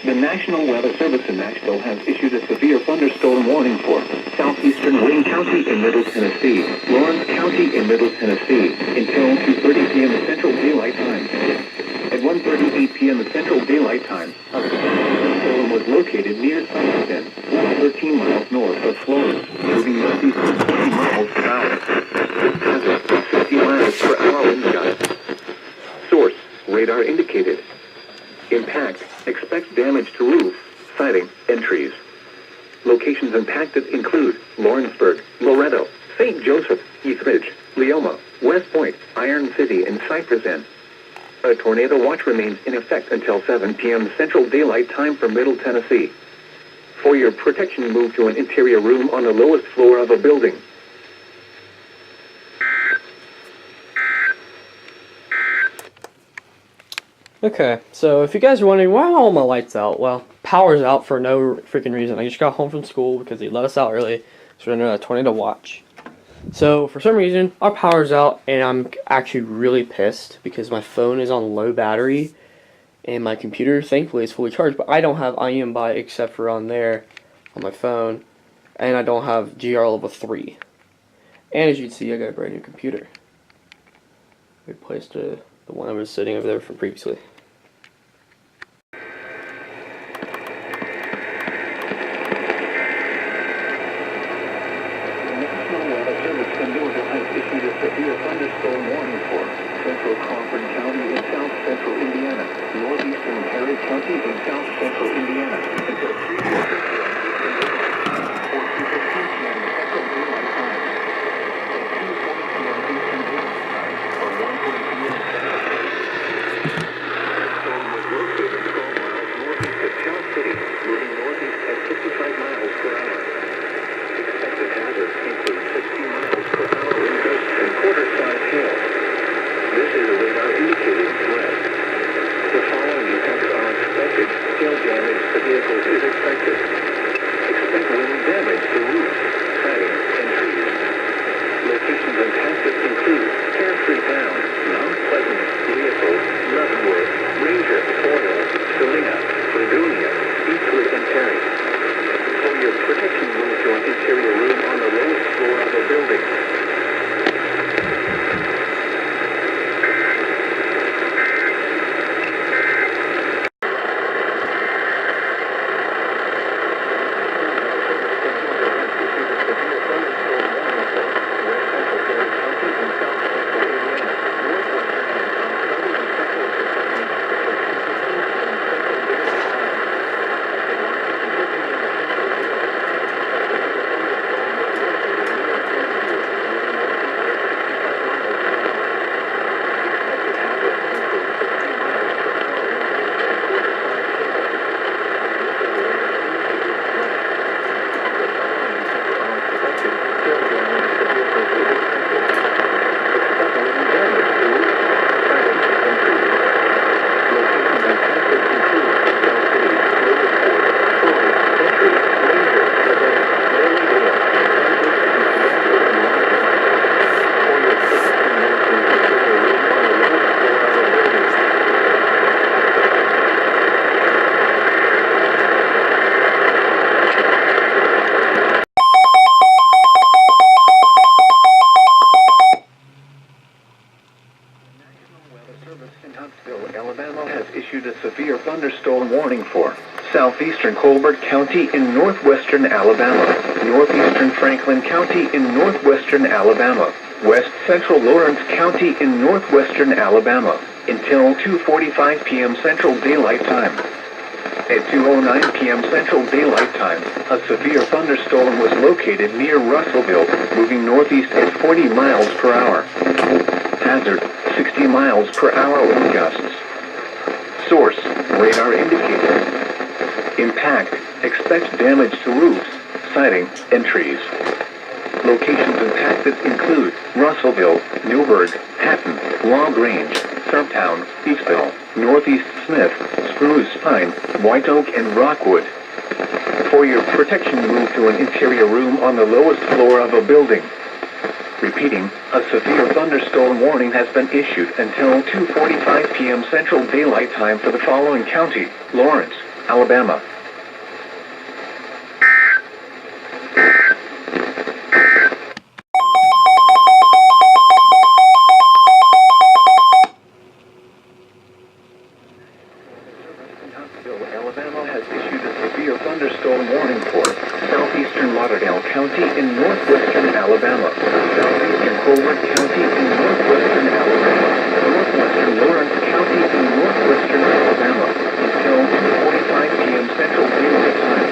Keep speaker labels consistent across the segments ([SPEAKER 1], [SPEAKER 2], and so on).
[SPEAKER 1] The National Weather Service in Nashville has issued a severe thunderstorm warning for southeastern Wayne County in Middle Tennessee, Lawrence County in Middle Tennessee, until 2:30 p.m. Central Daylight Time. At 1:38 p.m. Central Daylight Time, a thunderstorm was located near Somerset, 13 miles north of Florence, moving northeast at 20 miles per hour. Hazard, 60 miles per hour wind gusts. Source, radar indicated. Impact, expect damage to roof, siding, and trees. Locations impacted include Lawrenceburg, Loretto, St. Joseph, East Ridge, Leoma, West Point, Iron City, and Cypress End. A tornado watch remains in effect until 7 p.m. Central Daylight Time for Middle Tennessee. For your protection, move to an interior room on the lowest floor of a building.
[SPEAKER 2] Okay, so if you guys are wondering why are all my lights out, well, power's out for no freaking reason. I just got home from school because they let us out early, so we're under a tornado watch. So for some reason, our power's out, and I'm actually really pissed because my phone is on low battery, and my computer, thankfully, is fully charged, but I don't have IM by except for on there, on my phone, and I don't have GR level 3. And as you can see, I got a brand new computer. Replaced the one I was sitting over there from previously.
[SPEAKER 1] Issued a severe thunderstorm warning for central Crawford County in south central Indiana, northeastern Perry County in south central Indiana, until 3 p.m. or 2:15 p.m. Central Daylight Time, and 2:40 p.m. Eastern Daylight Time, or 1:40 p.m. The storm was located 12 miles northeast of Charles City, moving northeast at 55 miles per hour. Expected hazards include 60 miles per hour wind gusts and quarter-size hail. This is a radar indicated threat. The following effects are expected. Hail damage to vehicles is expected. Expect wind damage to roofs, siding, and trees. Locations impacted include Carefree Town, Mount Pleasant, Leopold, Leavenworth, Ranger, Boyle, Salina, Fredonia, Eastwood, and Perry. For your protection, move to an interior room on the lowest floor of a building. Alabama has issued a severe thunderstorm warning for southeastern Colbert County in northwestern Alabama, northeastern Franklin County in northwestern Alabama, west central Lawrence County in northwestern Alabama, until 2:45 p.m. Central Daylight Time. At 2:09 p.m. Central Daylight Time, a severe thunderstorm was located near Russellville, moving northeast at 40 miles per hour. Hazard, 60 miles per hour wind gusts. Source, radar indicated. Impact, expect damage to roofs, siding, and trees. Locations impacted include Russellville, Newburgh, Hatton, LaGrange, Surftown, Eastville, Northeast Smith, Spruce Pine, White Oak, and Rockwood. For your protection, move to an interior room on the lowest floor of a building. Repeating, a severe thunderstorm warning has been issued until 2:45 p.m. Central Daylight Time for the following county: Lawrence, Alabama. Alabama has issued a severe thunderstorm warning for southeastern Lauderdale County in northwestern Alabama, southeastern Colbert County in northwestern Alabama, northwestern Lawrence County in northwestern Alabama until 2:45 p.m. Central Daylight Time.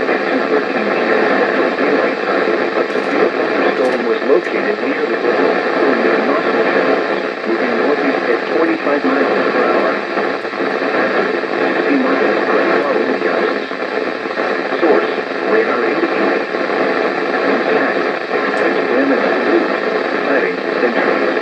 [SPEAKER 1] At 2:13 p.m. Central Daylight Time, a severe thunderstorm was located near the Gulf or near Knoxville, Tennessee, moving northeast at 45 miles per hour. 60 miles per hour wind gusts. Source, radar indicated. Impact, expect damage to roofs, siding, and trees.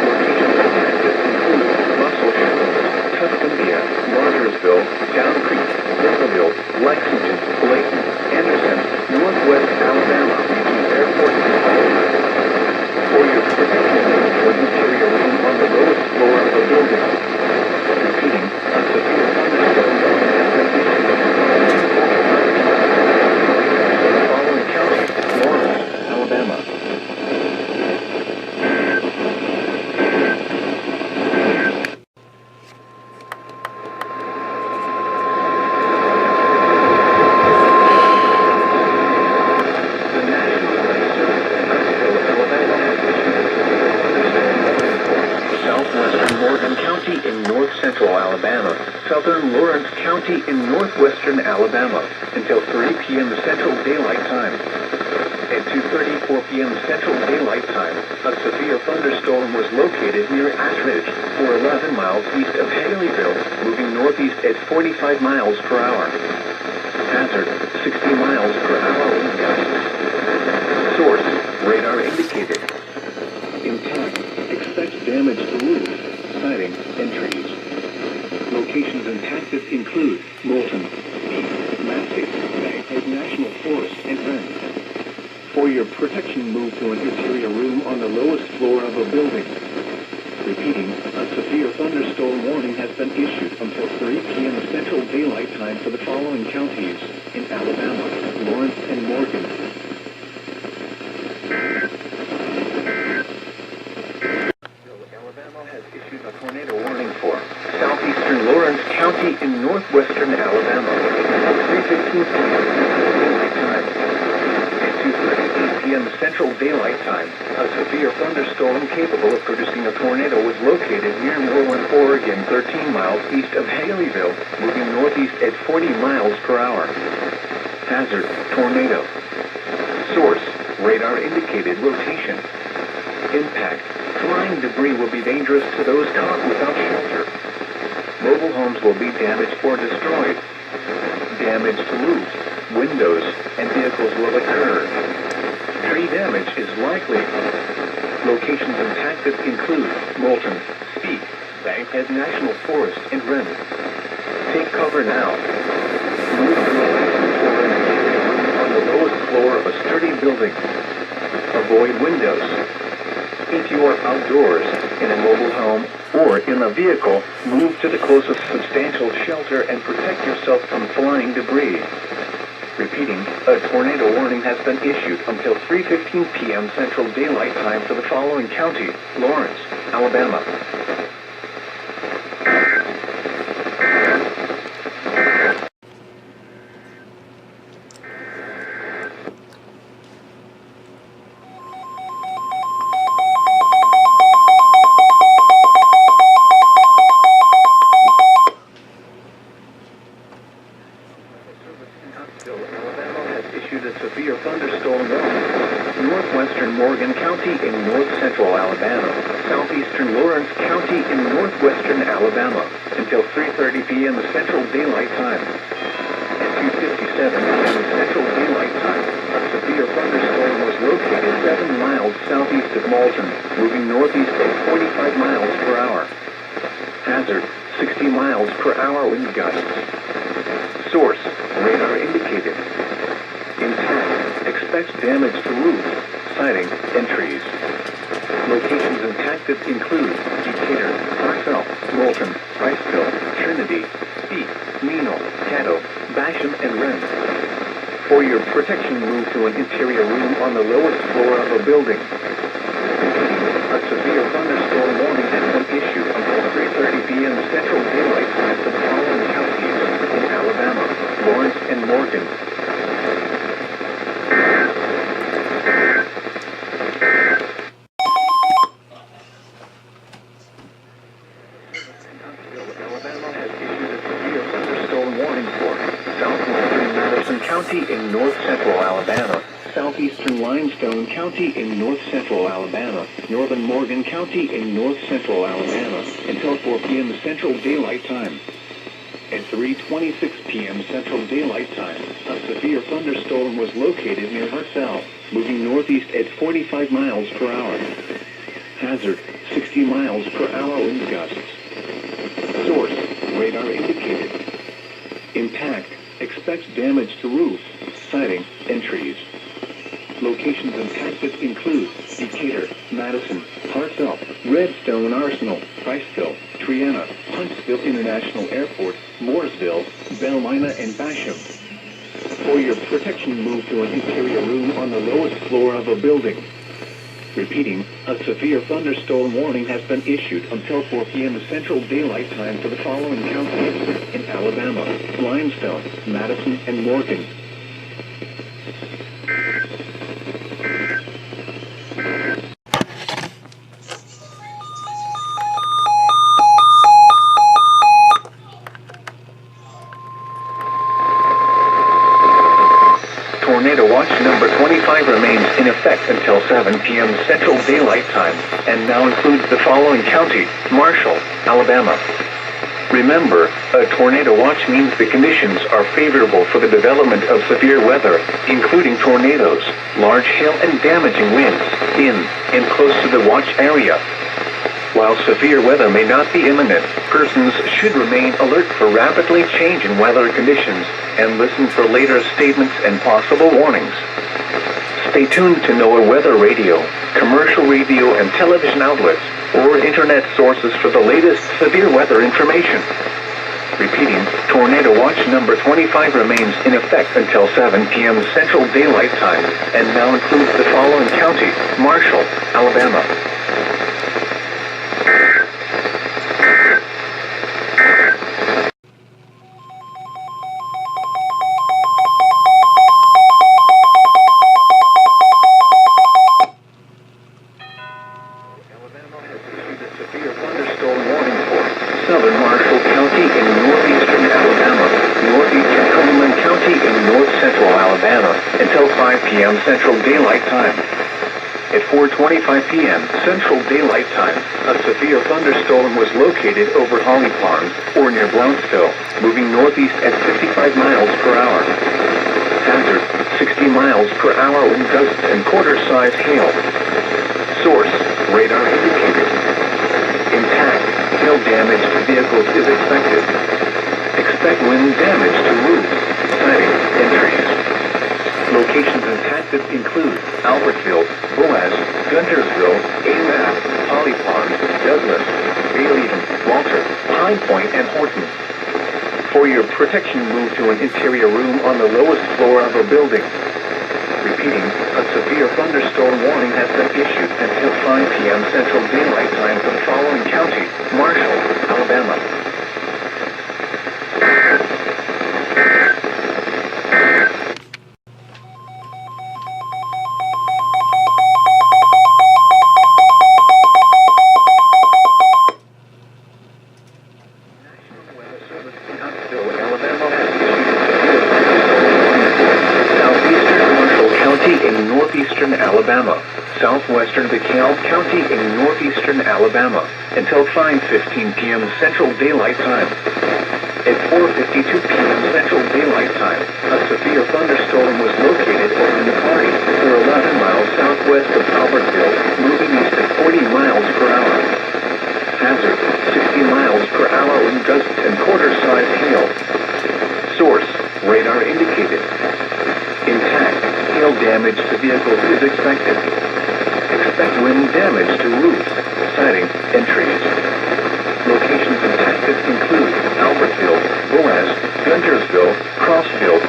[SPEAKER 1] Locations impacted include Muscle Shoals, Tuscumbia, Rogersville, Down Creek, Naperville, Lexington, Layton, Anderson, Northwest Alabama, Airport, and Oliver. For your protection, put interior room on the lowest floor of the building. Repeating, a severe thunderstorm warning has been issued. The following county, Lawrence, Alabama. The National Weather Service in Huntsville, Alabama has issued a severe thunderstorm warning for southwestern Morgan County in north central Alabama, southern Lawrence County in northwestern Alabama, until 3 p.m. Central Daylight Time. At 2:34 p.m. Central Daylight Time, a severe thunderstorm was located near Ash Ridge, or 11 miles east of Haleyville, moving northeast at 45 miles per hour. Hazard, 60 miles per hour wind gusts. Source, radar indicated. Intent, expect damage to roofs, siding, and trees. Locations impacted include Moulton, Massey, Baghead National Forest, and Wren. For your protection, move to an interior room on the lowest floor of a building. Repeating, a severe thunderstorm warning has been issued until 3 p.m. Central Daylight Time for the following counties in Alabama, Lawrence, and Morgan. Alabama has issued a tornado warning for southeastern Lawrence County in northwestern Alabama. 3:15 p.m. Central Daylight Time. At 2:38 p.m. Central Daylight Time, a severe thunderstorm capable of producing a tornado was located near Moreland, Oregon, 13 miles east of Haleyville, moving northeast at 40 miles per hour. Hazard, tornado. Source, radar indicated rotation. Impact, flying debris will be dangerous to those caught without shelter. Mobile homes will be damaged or destroyed. Damage to roofs, windows, and vehicles will occur. Tree damage is likely. Locations impacted include Moulton, Speak, Baghead National Forest, and Wren. Take cover now. Move to a licensed or interior room on the lowest floor of a sturdy building. Avoid windows. If you are outdoors, in a mobile home, or in a vehicle, move to the closest substantial shelter and protect yourself from flying debris. Repeating, a tornado warning has been issued until 3:15 p.m. Central Daylight Time for the following county, Lawrence, Alabama. Alabama has issued a severe thunderstorm warning. Northwestern Morgan County in north central Alabama, southeastern Lawrence County in northwestern Alabama, until 3:30 p.m. Central Daylight Time. At 2:57 p.m. Central Daylight Time, a severe thunderstorm was located 7 miles southeast of Moulton, moving northeast at 45 miles per hour. Hazard, 60 miles per hour wind gusts. Source, radar indicated. Intent, expect damage to roofs, siding, and trees. Locations impacted include Decatur, Marcel, Moulton, Riceville, Trinity, Speak, Meno, ventilation and rent. For your protection, move to an interior room on the lowest floor of a building. A severe thunderstorm warning has been issued until 3:30 p.m. Central Daylight Time for the following counties in Alabama: Lawrence and Morgan. Alabama has issued a severe thunderstorm warning for southwestern Madison County in north central Alabama, southeastern Limestone County in north central Alabama, northern Morgan County in north central Alabama, until 4 p.m. Central Daylight Time. At 3:26 p.m. Central Daylight Time, a severe thunderstorm was located near Hartselle, moving northeast at 45 miles per hour. Hazard, 60 miles per hour wind gusts. Source, radar indicated. Impact, expect damage to roofs, siding, and trees. Locations impacted include Decatur, Madison, Hartselle, Redstone Arsenal, Priceville, Triana, Huntsville International Airport, Mooresville, Bellmina, and Basham. For your protection, move to an interior room on the lowest floor of a building. Repeating, a severe thunderstorm warning has been issued until 4 p.m. Central Daylight Time for the following counties in Alabama: Limestone, Madison, and Morgan. Tornado Watch number 25 remains in effect until 7 p.m. Central Daylight Time, and now includes the following county: Marshall, Alabama. Remember, a tornado watch means the conditions are favorable for the development of severe weather, including tornadoes, large hail, and damaging winds, in and close to the watch area. While severe weather may not be imminent, persons should remain alert for rapidly changing weather conditions and listen for later statements and possible warnings. Stay tuned to NOAA weather radio, commercial radio and television outlets, or internet sources for the latest severe weather information. Repeating, Tornado Watch number 25 remains in effect until 7 p.m. Central Daylight Time, and now includes the following county: Marshall, Alabama. Severe thunderstorm warning for southern Marshall County in northeastern Alabama, northeastern Cumberland County in north central Alabama, until 5 p.m. Central Daylight Time. At 4:25 p.m. Central Daylight Time, a severe thunderstorm was located over Holly Farms, or near Brownsville, moving northeast at 55 miles per hour. Hazard, 60 miles per hour wind gusts and quarter-size hail. Source, radar indicated. Impact, hail damage to vehicles is expected. Expect wind damage to roofs, siding, and trees. Locations impacted include Albertville, Boaz, Guntersville, Arab, Holly Farms, Douglas, Bayleven, Walter, Pine Point, and Horton. For your protection, move to an interior room on the lowest floor of a building. Repeating, a severe thunderstorm warning has been issued until 5 p.m. Central Daylight Time for the following county: Marshall, Alabama. In northeastern Alabama, southwestern DeKalb County in northeastern Alabama, until 5:15 p.m. Central Daylight Time. At 4:52 p.m. Central Daylight Time, a severe thunderstorm was located over McCarty, or 11 miles southwest of Albertville, moving east at 40 miles per hour. Hazard, 60 miles per hour wind gusts and quarter-size hail. Source, radar indicated. Impact, hail damage to vehicles is expected. Expect wind damage to roofs, siding, and trees. Locations impacted include Albertville, Boaz, Guntersville, Crossville,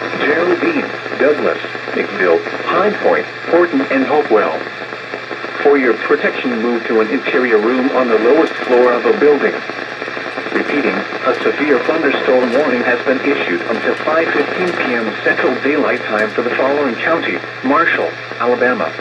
[SPEAKER 1] protection, move to an interior room on the lowest floor of a building. Repeating, a severe thunderstorm warning has been issued until 5:15 p.m. Central Daylight Time for the following county: Marshall, Alabama.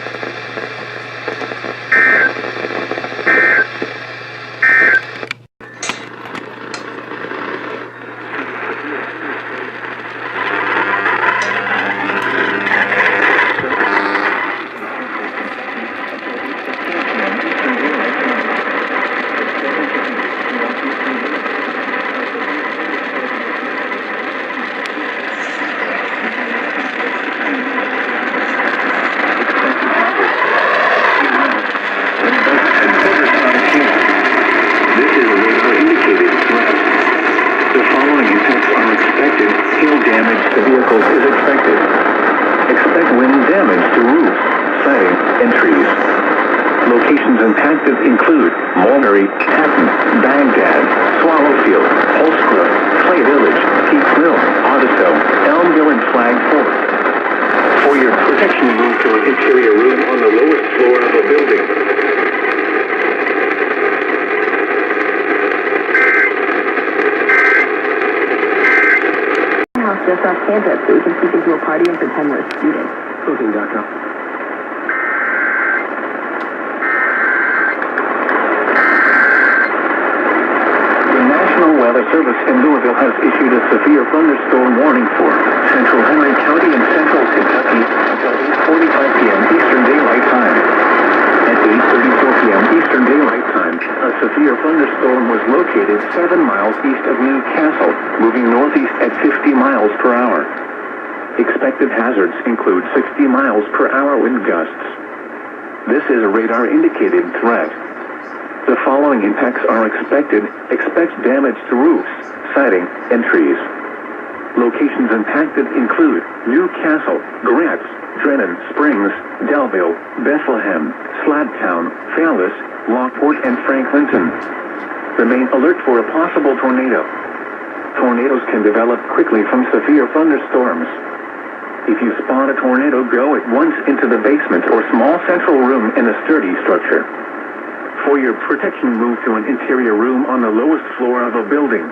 [SPEAKER 1] Locations impacted include Mulberry, Hatton, Baghdad, Swallowfield, Holscroft, Clay Village, Peak Mill, Otteso, Elmville, and Flag Fork. For your protection, move to an interior room on the lowest floor of a building.
[SPEAKER 3] House just off campus, so we can sneak into a party and pretend we're students.
[SPEAKER 1] Closing.com. Weather Service in Louisville has issued a severe thunderstorm warning for central Henry County and central Kentucky until 8:45 p.m. Eastern Daylight Time. At 8:34 p.m. Eastern Daylight Time, a severe thunderstorm was located 7 miles east of New Castle, moving northeast at 50 miles per hour. Expected hazards include 60 miles per hour wind gusts. This is a radar-indicated threat. The following impacts are expected. Expect damage to roofs, siding, and trees. Locations impacted include New Castle, Gratz, Drennan, Springs, Delville, Bethlehem, Sladtown, Fallis, Lockport, and Franklinton. Remain alert for a possible tornado. Tornadoes can develop quickly from severe thunderstorms. If you spot a tornado, go at once into the basement or small central room in a sturdy structure. For your protection, move to an interior room on the lowest floor of a building.